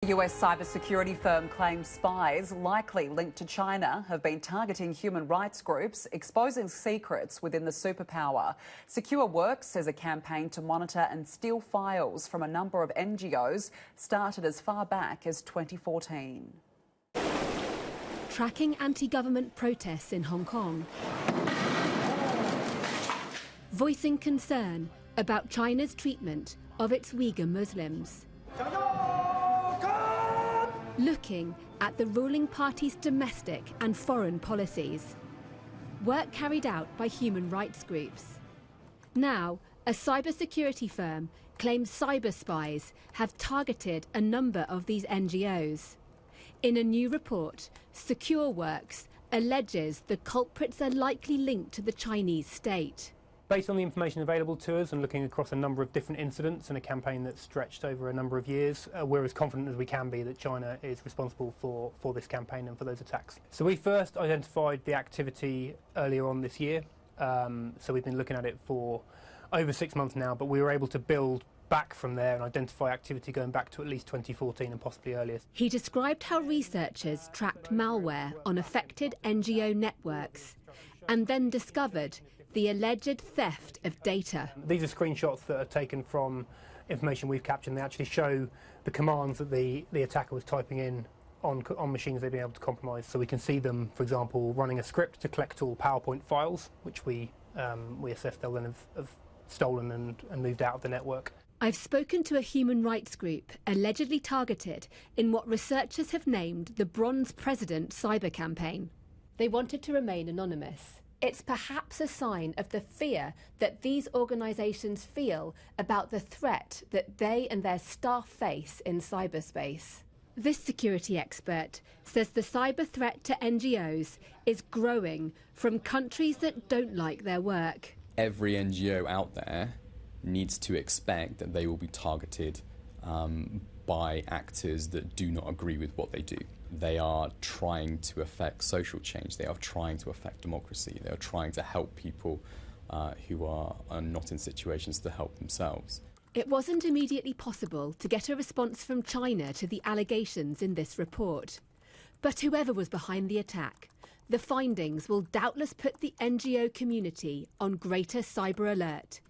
US cybersecurity firm claims spies likely linked to China have been targeting human rights groups, exposing secrets within the superpower. SecureWorks says a campaign to monitor and steal files from a number of NGOs started as far back as 2014. Tracking anti-government protests in Hong Kong. Voicing concern about China's treatment of its Uyghur Muslims. Looking at the ruling party's domestic and foreign policies. Work carried out by human rights groups. Now, a cybersecurity firm claims cyber spies have targeted a number of these NGOs. In a new report, SecureWorks alleges the culprits are likely linked to the Chinese state. Based on the information available to us and looking across a number of different incidents and a campaign that's stretched over a number of years, we're as confident as we can be that China is responsible for this campaign and for those attacks. So we first identified the activity earlier on this year. So we've been looking at it for over 6 months now, but we were able to build back from there and identify activity going back to at least 2014 and possibly earlier. He described how researchers tracked malware on affected NGO networks and then discovered the alleged theft of data. These are screenshots that are taken from information we've captured, and they actually show the commands that the attacker was typing in on machines they've been able to compromise. So we can see them, for example, running a script to collect all PowerPoint files, which we assess they'll then have stolen and moved out of the network. I've spoken to a human rights group allegedly targeted in what researchers have named the Bronze President cyber campaign. They wanted to remain anonymous. It's perhaps a sign of the fear that these organisations feel about the threat that they and their staff face in cyberspace. This security expert says the cyber threat to NGOs is growing from countries that don't like their work. Every NGO out there needs to expect that they will be targeted by actors that do not agree with what they do. They are trying to affect social change. They are trying to affect democracy. They are trying to help people who are not in situations to help themselves. It wasn't immediately possible to get a response from China to the allegations in this report. But whoever was behind the attack, the findings will doubtless put the NGO community on greater cyber alert.